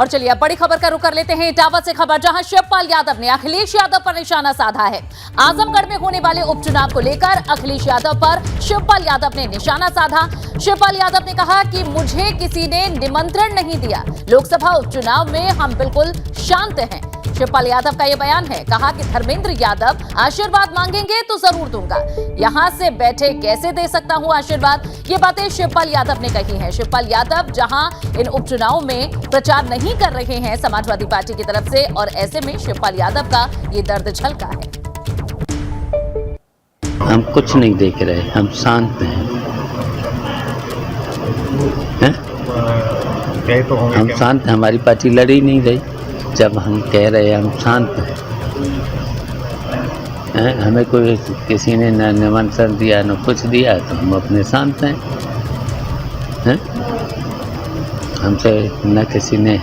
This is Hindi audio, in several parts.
और चलिए अब बड़ी खबर का रुख कर लेते हैं इटावा से खबर, जहां शिवपाल यादव ने अखिलेश यादव पर निशाना साधा है। आजमगढ़ में होने वाले उपचुनाव को लेकर अखिलेश यादव पर शिवपाल यादव ने निशाना साधा। शिवपाल यादव ने कहा कि मुझे किसी ने निमंत्रण नहीं दिया, लोकसभा उपचुनाव में हम बिल्कुल शांत हैं। शिवपाल यादव का यह बयान है, कहा कि धर्मेंद्र यादव आशीर्वाद मांगेंगे तो जरूर दूंगा, यहां से बैठे कैसे दे सकता हूं आशीर्वाद। ये बातें शिवपाल यादव ने कही हैं। शिवपाल यादव जहां इन उपचुनाव में प्रचार नहीं कर रहे हैं समाजवादी पार्टी की तरफ से, और ऐसे में शिवपाल यादव का ये दर्द झलका है। हम कुछ नहीं देख रहे, हम शांत हैं। हम शांत हैं, हमारी पार्टी लड़ ही नहीं रही। जब हम कह रहे हैं हम शांत हैं, हमें कोई किसी ने न निमंत्रण दिया न कुछ दिया, तो हम अपने शांत हैं। हमसे न किसी ने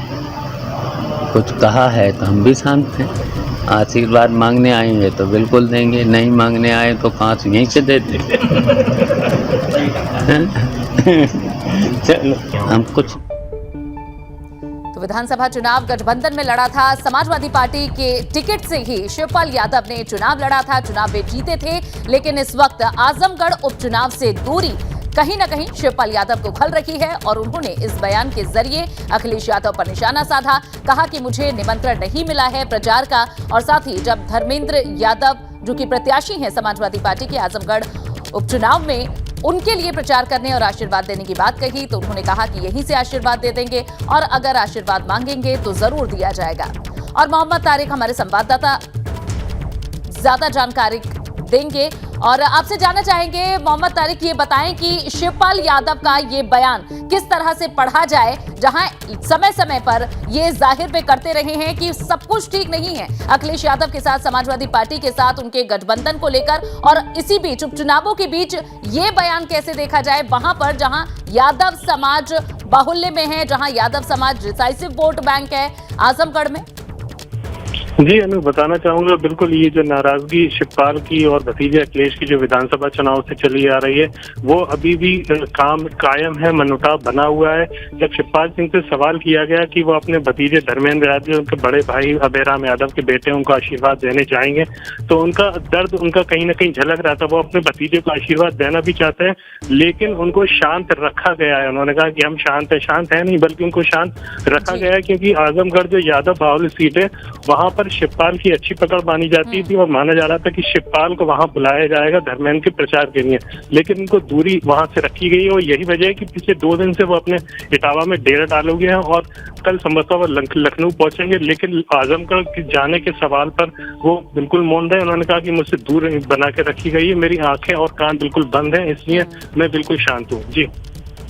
कुछ कहा है तो हम भी शांत हैं। आशीर्वाद मांगने आएंगे तो बिल्कुल देंगे, नहीं मांगने आए तो कांच यहीं से देते। चलो हम कुछ। तो विधानसभा चुनाव गठबंधन में लड़ा था, समाजवादी पार्टी के टिकट से ही शिवपाल यादव ने चुनाव लड़ा था, चुनाव वे जीते थे। लेकिन इस वक्त आजमगढ़ उपचुनाव से दूरी कहीं न कहीं शिवपाल यादव को खल रही है, और उन्होंने इस बयान के जरिए अखिलेश यादव पर निशाना साधा। कहा कि मुझे निमंत्रण नहीं मिला है प्रचार का, और साथ ही जब धर्मेंद्र यादव जो कि प्रत्याशी हैं समाजवादी पार्टी के आजमगढ़ उपचुनाव में, उनके लिए प्रचार करने और आशीर्वाद देने की बात कही, तो उन्होंने कहा कि यहीं से आशीर्वाद दे देंगे, और अगर आशीर्वाद मांगेंगे तो जरूर दिया जाएगा। और मोहम्मद तारिक हमारे संवाददाता ज्यादा जानकारी देंगे, और आपसे जानना चाहेंगे मोहम्मद तारिक, ये बताएं कि शिवपाल यादव का ये बयान किस तरह से पढ़ा जाए, जहां समय समय पर ये जाहिर पे करते रहे हैं कि सब कुछ ठीक नहीं है अखिलेश यादव के साथ, समाजवादी पार्टी के साथ, उनके गठबंधन को लेकर, और इसी बीच उपचुनावों के बीच ये बयान कैसे देखा जाए वहां पर जहां यादव समाज बाहुल्य में है, जहां यादव समाज डिसाइसिव वोट बैंक है आजमगढ़ में। जी अनु, बताना चाहूंगा, बिल्कुल ये जो नाराजगी शिवपाल की और भतीजे अखिलेश की जो विधानसभा चुनाव से चली आ रही है, वो अभी भी काम कायम है, मनमुटाव बना हुआ है। जब शिवपाल सिंह से सवाल किया गया कि वो अपने भतीजे धर्मेंद्र यादव, उनके बड़े भाई अभयराम यादव के बेटे, उनको आशीर्वाद देने जाएंगे, तो उनका दर्द उनका कहीं ना कहीं झलक रहा था। वो अपने भतीजे को आशीर्वाद देना भी चाहते हैं, लेकिन उनको शांत रखा गया है। उन्होंने कहा कि हम शांत है नहीं, बल्कि उनको शांत रखा गया है, क्योंकि आजमगढ़ जो यादव बाहुल्य सीट है, वहां पर शिवपाल की अच्छी पकड़ मानी जाती थी, और माना जा रहा था कि शिवपाल को वहां बुलाया जाएगा धर्मेंद्र के प्रचार के लिए, लेकिन उनको दूरी वहां से रखी गई है। और यही वजह है कि पिछले 2 दिन से वो अपने इटावा में डेरा डालोगे हैं, और कल संभवतः वो लखनऊ पहुंचेंगे, लेकिन आजमगढ़ जाने के सवाल पर वो बिल्कुल मौन रहे। उन्होंने कहा कि मुझसे दूर बना के रखी गई है, मेरी आंखें और कान बिल्कुल बंद हैं, इसलिए मैं बिल्कुल शांत हूँ। जी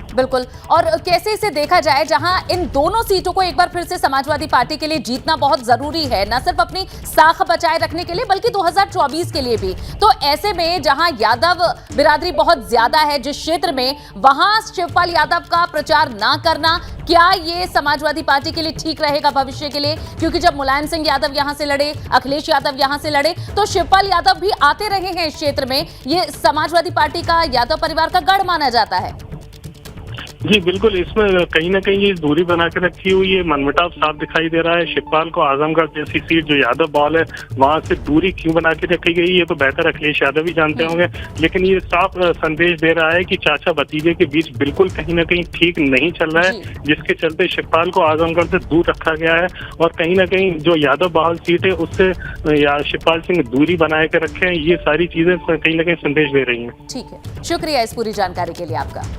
बिल्कुल। और कैसे इसे देखा जाए, जहां इन दोनों सीटों को एक बार फिर से समाजवादी पार्टी के लिए जीतना बहुत जरूरी है, न सिर्फ अपनी साख बचाए रखने के लिए बल्कि 2024 के लिए भी। तो ऐसे में जहां यादव बिरादरी बहुत ज्यादा है जिस क्षेत्र में, वहां शिवपाल यादव का प्रचार ना करना, क्या ये समाजवादी पार्टी के लिए ठीक रहेगा भविष्य के लिए? क्योंकि जब मुलायम सिंह यादव यहां से लड़े, अखिलेश यादव यहां से लड़े, तो शिवपाल यादव भी आते रहे हैं इस क्षेत्र में। ये समाजवादी पार्टी का, यादव परिवार का गढ़ माना जाता है। जी बिल्कुल, इसमें कहीं ना कहीं ये दूरी बना के रखी हुई है, मनमुटाव साफ दिखाई दे रहा है। शिवपाल को आजमगढ़ जैसी सीट जो यादव बाहुल्य है, वहां से दूरी क्यों बना के रखी गई, ये तो बेहतर अखिलेश यादव ही जानते होंगे। लेकिन ये साफ संदेश दे रहा है कि चाचा भतीजे के बीच बिल्कुल कहीं ना कहीं ठीक नहीं चल रहा है, जिसके चलते शिवपाल को आजमगढ़ से दूर रखा गया है, और कहीं ना कहीं जो यादव बाहुल्य सीट है उससे शिवपाल सिंह दूरी बनाए के रखे हैं। ये सारी चीजें कहीं ना कहीं संदेश दे रही है। ठीक है, शुक्रिया इस पूरी जानकारी के लिए आपका।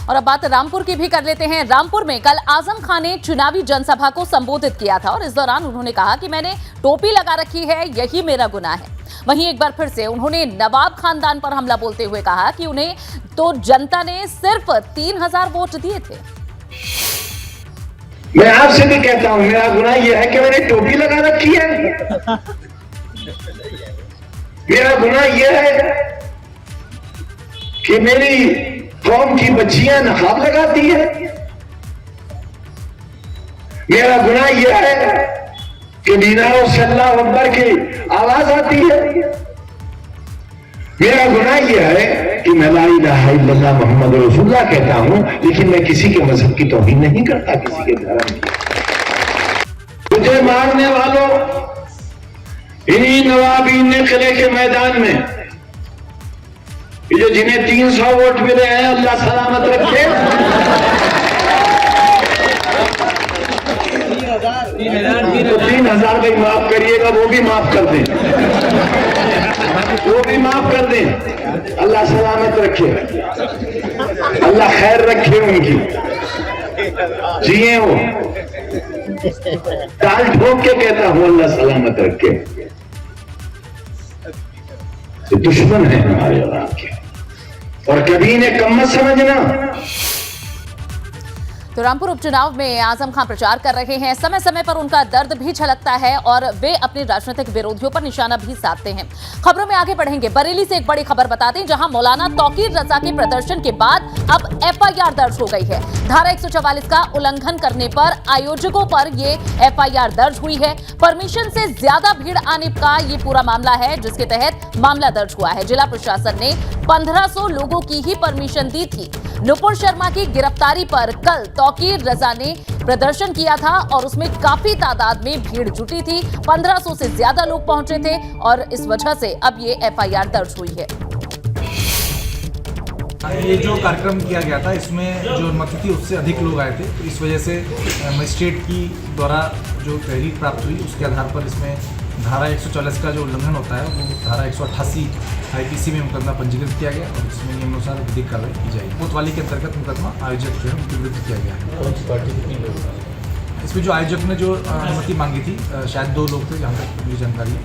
और अब बात रामपुर की भी कर लेते हैं। रामपुर में कल आजम खान ने चुनावी जनसभा को संबोधित किया था, और इस दौरान उन्होंने कहा कि मैंने टोपी लगा रखी है, यही मेरा गुनाह है। वहीं एक बार फिर से उन्होंने नवाब खानदान पर हमला बोलते हुए कहा कि उन्हें तो जनता ने सिर्फ 3000 वोट दिए थे। मैं आपसे भी कहता हूं, मेरा गुनाह यह है कि मैंने टोपी लगा रखी है। मेरा गुनाह यह है कि मेरी कौम की बच्चियां नकाब लगाती है। मेरा गुनाह यह है कि मीनारों से अल्लाह अकबर की आवाज आती है। मेरा गुनाह यह है कि मैं ला इलाहा इल्लल्लाह मोहम्मद रसूलुल्लाह कहता हूं, लेकिन मैं किसी के मजहब की तौहीन नहीं करता, किसी के धर्म की। मुझे मारने वालों, इन्हीं नवाबीन ने किले के मैदान में, ये जो जिन्हें 300 वोट मिले हैं, अल्लाह सलामत रखे, 3,000 भाई माफ करिएगा, वो भी माफ कर दें, वो भी माफ कर दें। अल्लाह सलामत रखे, अल्लाह खैर रखे उनकी, जिए वो, ताल ठोक के कहता हूं अल्लाह सलामत रखे। ये दुश्मन है हमारे और आपके, और कभी इन्हें कम मत समझना। तो रामपुर उपचुनाव में आजम खान प्रचार कर रहे हैं। समय समय पर उनका दर्द भी झलकता है और वे अपने राजनीतिक विरोधियों पर निशाना भी साधते हैं। खबरों में आगे बढ़ेंगे। बरेली से एक बड़ी खबर बताते हैं, जहां मौलाना तौकीर रजा के प्रदर्शन के बाद अब FIR दर्ज हो गई है। धारा 144 का उल्लंघन करने पर आयोजकों पर ये FIR दर्ज हुई है। परमिशन से ज्यादा भीड़ आने का ये पूरा मामला है, जिसके तहत मामला दर्ज हुआ है। जिला प्रशासन ने 1500 लोगों की ही परमिशन दी थी। नुपुर शर्मा की गिरफ्तारी पर कल तौकीर रजा ने प्रदर्शन किया था और उसमें काफी तादाद में भीड़ जुटी थी। 1500 से ज्यादा लोग पहुंचे थे और इस वजह से अब ये FIR दर्ज हुई है। ये जो कार्यक्रम किया गया था, इसमें जो अनुमति थी उससे अधिक लोग आए थे, तो इस वजह से मजिस्ट्रेट की द्वारा जो तहरीर प्राप्त हुई उसके आधार पर इसमें धारा 144 का जो उल्लंघन होता है वो धारा 188 IPC में मुकदमा पंजीकृत किया गया और इसमें नियमानुसार विधिक कार्रवाई की जाएगी। कोतवाली के अंतर्गत मुकदमा आयोजक जो है उनके विरुद्ध किया गया है। इसमें जो आयोजक ने जो अनुमति मांगी थी, शायद 2 लोग थे, जहाँ तक मुझे जानकारी है,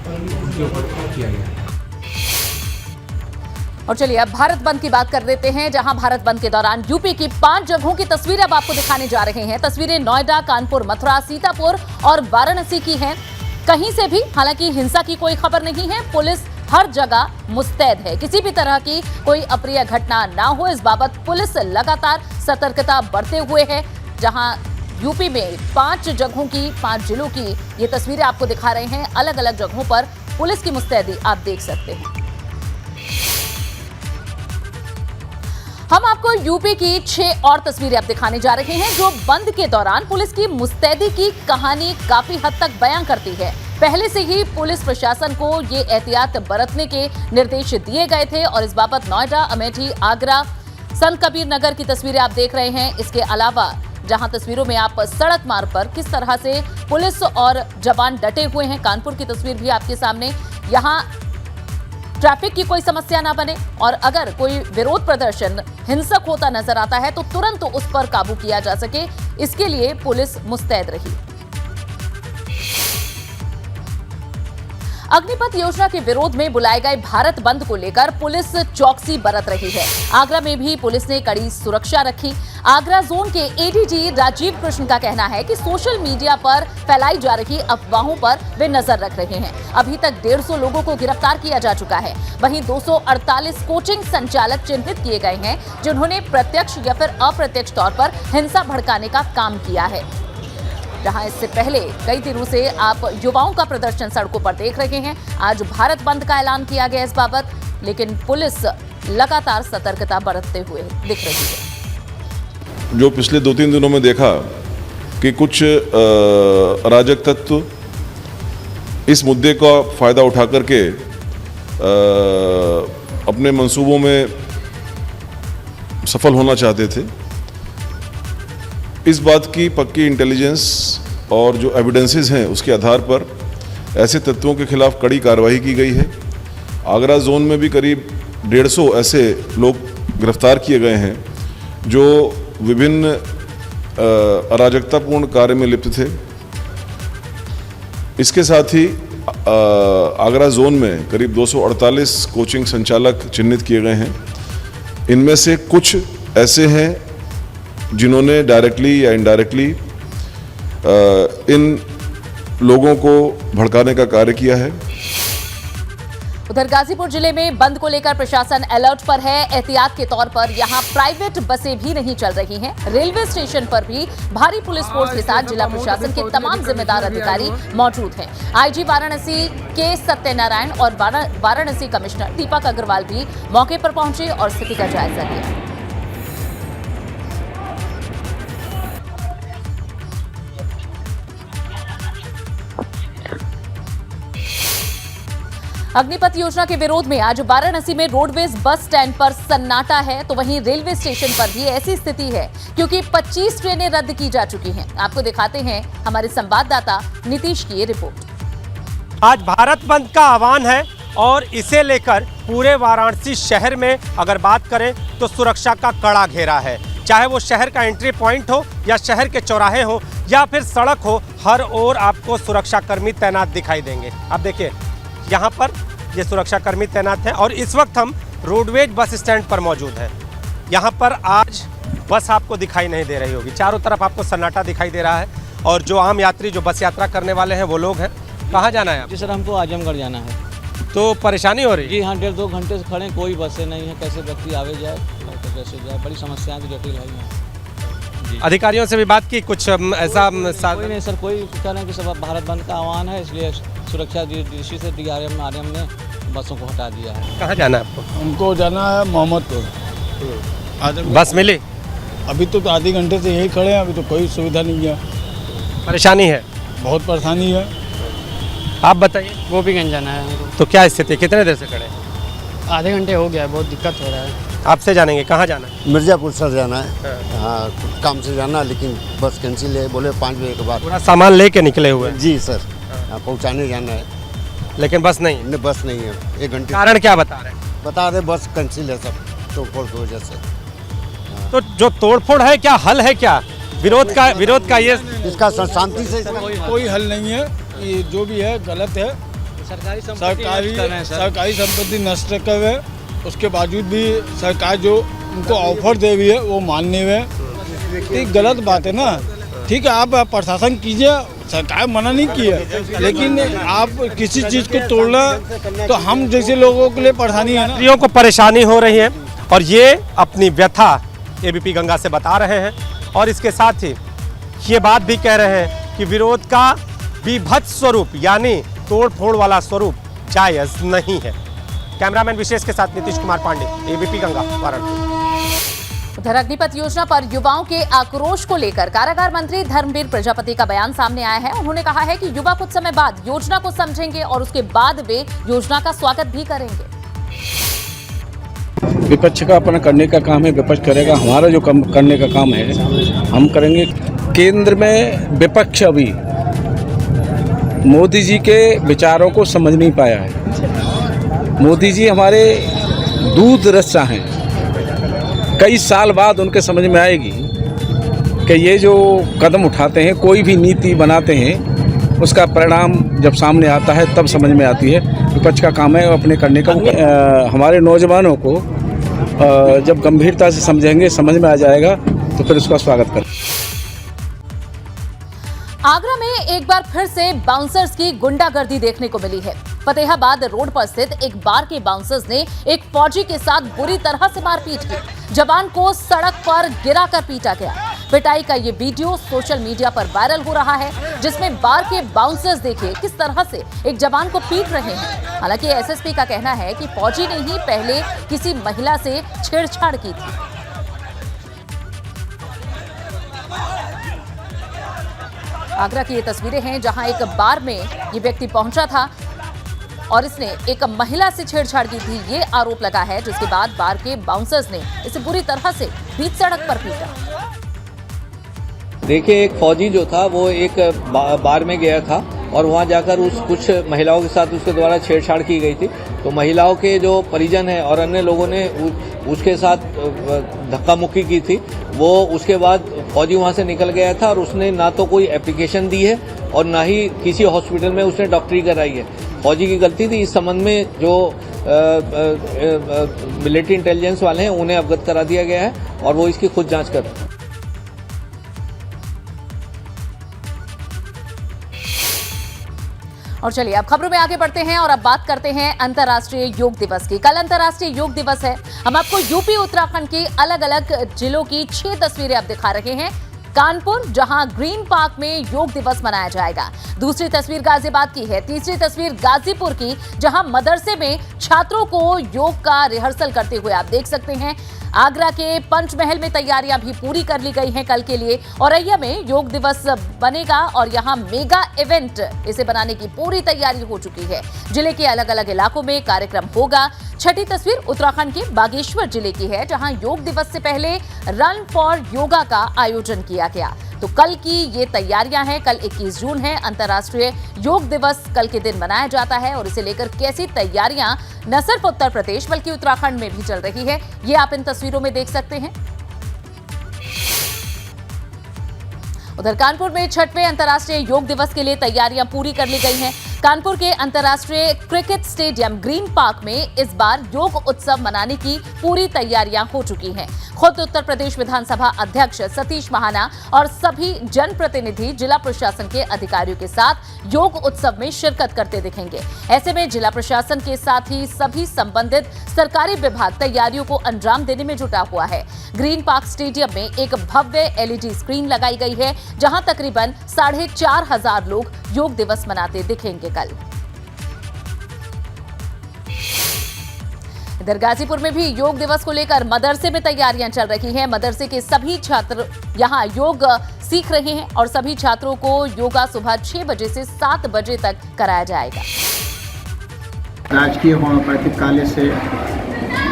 उनके ऊपर किया गया है। और चलिए अब भारत बंद की बात कर देते हैं, जहां भारत बंद के दौरान यूपी की 5 जगहों की तस्वीरें अब आपको दिखाने जा रहे हैं। तस्वीरें नोएडा, कानपुर, मथुरा, सीतापुर और वाराणसी की हैं। कहीं से भी हालांकि हिंसा की कोई खबर नहीं है। पुलिस हर जगह मुस्तैद है, किसी भी तरह की कोई अप्रिय घटना ना हो, इस बाबत पुलिस लगातार सतर्कता बरते हुए है। जहां यूपी में 5 जगहों की, 5 जिलों की ये तस्वीरें आपको दिखा रहे हैं। अलग अलग जगहों पर पुलिस की मुस्तैदी आप देख सकते हैं। हम आपको यूपी की 6 और तस्वीरें अब दिखाने जा रहे हैं, जो बंद के दौरान पुलिस की मुस्तैदी की कहानी काफी हद तक बयां करती है। पहले से ही पुलिस प्रशासन को ये एहतियात बरतने के निर्देश दिए गए थे और इस बाबत नोएडा, अमेठी, आगरा, संत कबीर नगर की तस्वीरें आप देख रहे हैं। इसके अलावा जहां तस्वीरों में आप सड़क मार्ग पर किस तरह से पुलिस और जवान डटे हुए हैं, कानपुर की तस्वीर भी आपके सामने। यहां ट्रैफिक की कोई समस्या ना बने और अगर कोई विरोध प्रदर्शन हिंसक होता नजर आता है तो तुरंत उस पर काबू किया जा सके, इसके लिए पुलिस मुस्तैद रही। अग्निपथ योजना के विरोध में बुलाए गए भारत बंद को लेकर पुलिस चौकसी बरत रही है। आगरा में भी पुलिस ने कड़ी सुरक्षा रखी। आगरा जोन के ADG राजीव कृष्ण का कहना है कि सोशल मीडिया पर फैलाई जा रही अफवाहों पर वे नजर रख रहे हैं। अभी तक 150 लोगों को गिरफ्तार किया जा चुका है। वहीं 248 कोचिंग संचालक चिन्हित किए गए हैं, जिन्होंने प्रत्यक्ष या फिर अप्रत्यक्ष तौर पर हिंसा भड़काने का काम किया है। जहां इससे पहले कई दिनों से आप युवाओं का प्रदर्शन सड़कों पर देख रहे हैं। आज भारत बंद का ऐलान किया गया इस बाबत, लेकिन पुलिस लगातार सतर्कता बरतते हुए दिख रही है। जो पिछले 2-3 दिनों में देखा कि कुछ अराजक तत्व इस मुद्दे का फायदा उठा करके अपने मंसूबों में सफल होना चाहते थे। इस बात की पक्की इंटेलिजेंस और जो एविडेंसेस हैं उसके आधार पर ऐसे तत्वों के खिलाफ कड़ी कार्रवाई की गई है। आगरा जोन में भी करीब 150 ऐसे लोग गिरफ्तार किए गए हैं जो विभिन्न अराजकतापूर्ण कार्य में लिप्त थे। इसके साथ ही आगरा जोन में करीब 248 कोचिंग संचालक चिन्हित किए गए हैं। इनमें से कुछ ऐसे हैं जिन्होंने डायरेक्टली या इनडायरेक्टली इन लोगों को भड़काने का कार्य किया है। उधर गाजीपुर जिले में बंद को लेकर प्रशासन अलर्ट पर है। एहतियात के तौर पर यहां प्राइवेट बसें भी नहीं चल रही हैं। रेलवे स्टेशन पर भी भारी पुलिस फोर्स के साथ जिला प्रशासन के तमाम जिम्मेदार अधिकारी मौजूद हैं। आईजी वाराणसी के सत्यनारायण और वाराणसी कमिश्नर दीपक अग्रवाल भी मौके पर पहुंचे और स्थिति का जायजा लिया। अग्निपथ योजना के विरोध में आज वाराणसी में रोडवेज बस स्टैंड पर सन्नाटा है, तो वहीं रेलवे स्टेशन पर भी ऐसी स्थिति है क्योंकि 25 ट्रेनें रद्द की जा चुकी हैं। आपको दिखाते हैं हमारे संवाददाता नीतीश की ये रिपोर्ट। आज भारत बंद का आह्वान है और इसे लेकर पूरे वाराणसी शहर में अगर बात करें तो सुरक्षा का कड़ा घेरा है। चाहे वो शहर का एंट्री पॉइंट हो या शहर के चौराहे हो या फिर सड़क हो, हर ओर आपको सुरक्षाकर्मी तैनात दिखाई देंगे। आप देखिए यहाँ पर ये सुरक्षाकर्मी तैनात हैं और इस वक्त हम रोडवेज बस स्टैंड पर मौजूद हैं। यहाँ पर आज बस आपको दिखाई नहीं दे रही होगी, चारों तरफ आपको सन्नाटा दिखाई दे रहा है और जो आम यात्री जो बस यात्रा करने वाले हैं वो लोग हैं। कहाँ जाना है? जी सर, हमको आजमगढ़ जाना है। तो परेशानी हो रही है? जी हाँ, 1.5-2 घंटे से खड़े, कोई बसें नहीं है। कैसे व्यक्ति आवे जाए और कैसे जाए, बड़ी समस्याएं तो जटिल है यहाँ। अधिकारियों से भी बात की, कुछ ऐसा कोई नहीं सर, कोई कह रहे हैं कि सब भारत बंद का आह्वान है, इसलिए सुरक्षा दृष्टि से DRM आरएम ने बसों को हटा दिया है। कहाँ जाना है आपको? हमको जाना है मोहम्मदपुर। बस मिली? अभी तो आधे घंटे से यही खड़े हैं, अभी तो कोई सुविधा नहीं है। परेशानी है? बहुत परेशानी है। आप बताइए। गोपीगंज जाना है हमको। तो क्या स्थिति, कितने देर से खड़े? आधे घंटे हो गया, बहुत दिक्कत हो रहा है। आपसे जानेंगे, कहाँ जाना है? मिर्ज़ापुर सर जाना है। हाँ, कुछ काम से जाना, लेकिन बस कैंसिल है, बोले 5 बजे के बाद। पूरा सामान लेके निकले हुए हैं? जी सर, पहुँचाने जाना है, लेकिन बस नहीं? नहीं, बस नहीं है। 1 घंटे। कारण क्या बता रहे हैं? बता रहे बस कैंसिल है सब, तो फोड़ की वजह से। तो जो तोड़फोड़ है, क्या हल है? क्या विरोध का ये इसका शांति से कोई हल नहीं है। ये जो भी है गलत है। सरकारी संपत्ति नष्ट कर रहे हैं, उसके बावजूद भी सरकार जो उनको ऑफर दे रही है वो मानने में, ये गलत बात है ना। ठीक है, आप प्रशासन कीजिए, सरकार मना नहीं की है, लेकिन आप किसी चीज़ को तोड़ना तो हम जैसे लोगों के लिए परेशानी है ना। यात्रियों को परेशानी हो रही है और ये अपनी व्यथा ABP गंगा से बता रहे हैं और इसके साथ ही ये बात भी कह रहे हैं कि विरोध का विभत्स स्वरूप यानी तोड़ फोड़ वाला स्वरूप जायज नहीं है। कैमरामैन विशेष के साथ नीतीश कुमार पांडे, ABP गंगा, वाराणसी। उधर अग्निपथ योजना पर युवाओं के आक्रोश को लेकर कारागार मंत्री धर्मवीर प्रजापति का बयान सामने आया है। उन्होंने कहा है कि युवा कुछ समय बाद योजना को समझेंगे और उसके बाद वे योजना का स्वागत भी करेंगे। विपक्ष का अपना करने का काम है, विपक्ष करेगा। हमारा जो करने का काम है हम करेंगे। केंद्र में विपक्ष अभी मोदी जी के विचारों को समझ नहीं पाया है। मोदी जी हमारे दूरदर्शी हैं। कई साल बाद उनके समझ में आएगी कि ये जो कदम उठाते हैं, कोई भी नीति बनाते हैं, उसका परिणाम जब सामने आता है तब समझ में आती है। विपक्ष का काम है अपने करने का। हमारे नौजवानों को जब गंभीरता से समझेंगे, समझ में आ जाएगा तो फिर उसका स्वागत करें। आगरा में एक बार फिर से बाउंसर्स की गुंडागर्दी देखने को मिली है। फतेहाबाद रोड पर स्थित एक बार के बाउंसर्स ने एक फौजी के साथ बुरी तरह से मारपीट की। जवान को सड़क पर गिराकर पीटा गया। पिटाई का ये वीडियो सोशल मीडिया पर वायरल हो रहा है, जिसमें बार के बाउंसर्स देखिए किस तरह से एक जवान को पीट रहे हैं। हालांकि SSP का कहना है कि फौजी ने ही पहले किसी महिला से छेड़छाड़ की थी। आगरा की ये तस्वीरें हैं जहां एक बार में ये व्यक्ति पहुंचा था और इसने एक महिला से छेड़छाड़ की थी, ये आरोप लगा है, जिसके बाद बार के बाउंसर्स ने इसे बुरी तरह से बीच सड़क पर पीटा। देखिए, एक फौजी जो था वो एक बार में गया था और वहां जाकर कुछ महिलाओं के साथ उसके द्वारा छेड़छाड़ की गई थी। तो महिलाओं के जो परिजन हैं और अन्य लोगों ने उसके साथ धक्का मुक्की की थी। वो उसके बाद फौजी वहां से निकल गया था और उसने ना तो कोई एप्लीकेशन दी है और ना ही किसी हॉस्पिटल में उसने डॉक्टरी कराई है। फौजी की गलती थी। इस संबंध में जो मिलिट्री इंटेलिजेंस वाले हैं उन्हें अवगत करा दिया गया है और वो इसकी खुद जांच कर रहे हैं। और चलिए अब खबरों में आगे बढ़ते हैं और अब बात करते हैं अंतर्राष्ट्रीय योग दिवस की। कल अंतर्राष्ट्रीय योग दिवस है। हम आपको यूपी उत्तराखंड की अलग अलग जिलों की 6 तस्वीरें अब दिखा रहे हैं। कानपुर, जहां ग्रीन पार्क में योग दिवस मनाया जाएगा। दूसरी तस्वीर गाजियाबाद की है। तीसरी तस्वीर गाजीपुर की, जहां मदरसे में छात्रों को योग का रिहर्सल करते हुए आप देख सकते हैं। आगरा के पंचमहल में तैयारियां भी पूरी कर ली गई हैं कल के लिए। औरैया में योग दिवस बनेगा और यहां मेगा इवेंट इसे बनाने की पूरी तैयारी हो चुकी है। जिले के अलग अलग इलाकों में कार्यक्रम होगा। छठी तस्वीर उत्तराखंड के बागेश्वर जिले की है, जहां योग दिवस से पहले रन फॉर योगा का आयोजन किया गया। तो कल की ये तैयारियां हैं। कल 21 जून है, अंतर्राष्ट्रीय योग दिवस कल के दिन मनाया जाता है और इसे लेकर कैसी तैयारियां न सिर्फ उत्तर प्रदेश बल्कि उत्तराखंड में भी चल रही है, ये आप इन तस्वीरों में देख सकते हैं। उधर कानपुर में 6वें अंतर्राष्ट्रीय योग दिवस के लिए तैयारियां पूरी कर ली गई हैं। कानपुर के अंतर्राष्ट्रीय क्रिकेट स्टेडियम ग्रीन पार्क में इस बार योग उत्सव मनाने की पूरी तैयारियां हो चुकी हैं। खुद उत्तर प्रदेश विधानसभा अध्यक्ष सतीश महाना और सभी जनप्रतिनिधि जिला प्रशासन के अधिकारियों के साथ योग उत्सव में शिरकत करते दिखेंगे। ऐसे में जिला प्रशासन के साथ ही सभी संबंधित सरकारी विभाग तैयारियों को अंजाम देने में जुटा हुआ है। ग्रीन पार्क स्टेडियम में एक भव्य LED स्क्रीन लगाई गई है, जहां तकरीबन 4,500 लोग योग दिवस मनाते दिखेंगे कल। इधर गाजीपुर में भी योग दिवस को लेकर मदरसे में तैयारियां चल रही हैं। मदरसे के सभी छात्र यहां योग सीख रहे हैं और सभी छात्रों को योगा सुबह 6 बजे से 7 बजे तक कराया जाएगा। राजकीय होम्योपैथिक कॉलेज से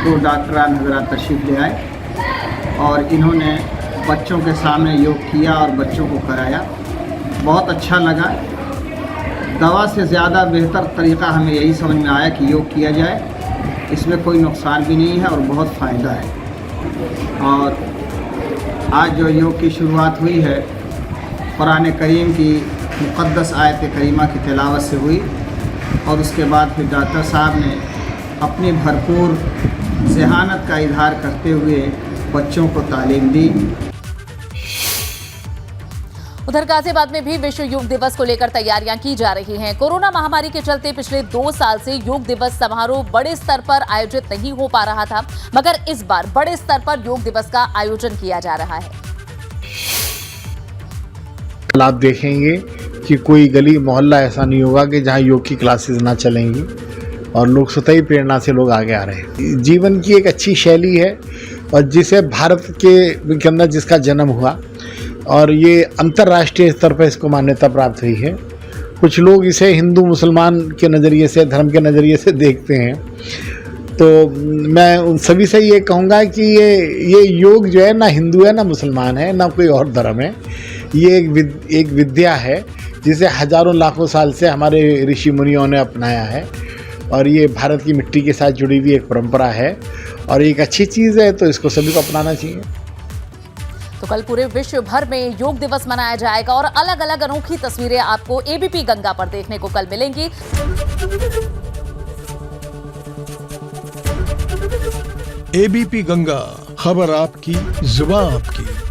2 डॉक्टरान हजरात तशरीफ ले आए और इन्होंने बच्चों के सामने योग किया और बच्चों को कराया। बहुत अच्छा लगा। दवा से ज़्यादा बेहतर तरीका हमें यही समझ में आया कि योग किया जाए। इसमें कोई नुकसान भी नहीं है और बहुत फ़ायदा है। और आज जो योग की शुरुआत हुई है, कुरान करीम की मुक़द्दस आयत करीमा की तिलावत से हुई और उसके बाद फिर डॉक्टर साहब ने अपनी भरपूर ज़हानत का इजहार करते हुए बच्चों को तालीम दी। उधर गाजियाबाद में भी विश्व योग दिवस को लेकर तैयारियां की जा रही हैं। कोरोना महामारी के चलते पिछले 2 साल से योग दिवस समारोह बड़े स्तर पर आयोजित नहीं हो पा रहा था, मगर इस बार बड़े स्तर पर योग दिवस का आयोजन किया जा रहा है। आप देखेंगे कि कोई गली मोहल्ला ऐसा नहीं होगा कि जहां योग की क्लासेस ना चलेंगी और लोग स्वतः ही प्रेरणा से लोग आगे आ रहे हैं। जीवन की एक अच्छी शैली है और जिसे भारत के अंदर जिसका जन्म हुआ और ये अंतर्राष्ट्रीय स्तर पर इसको मान्यता प्राप्त हुई है। कुछ लोग इसे हिंदू मुसलमान के नज़रिए से, धर्म के नज़रिए से देखते हैं, तो मैं उन सभी से ये कहूँगा कि ये योग जो है ना हिंदू है ना मुसलमान है ना कोई और धर्म है। ये एक विद्या है जिसे हजारों लाखों साल से हमारे ऋषि मुनियों ने अपनाया है और ये भारत की मिट्टी के साथ जुड़ी हुई एक परंपरा है और एक अच्छी चीज़ है, तो इसको सभी को अपनाना चाहिए। तो कल पूरे विश्व भर में योग दिवस मनाया जाएगा और अलग अलग अनोखी तस्वीरें आपको ABP गंगा पर देखने को कल मिलेंगी। ABP गंगा, खबर आपकी, जुबान आपकी।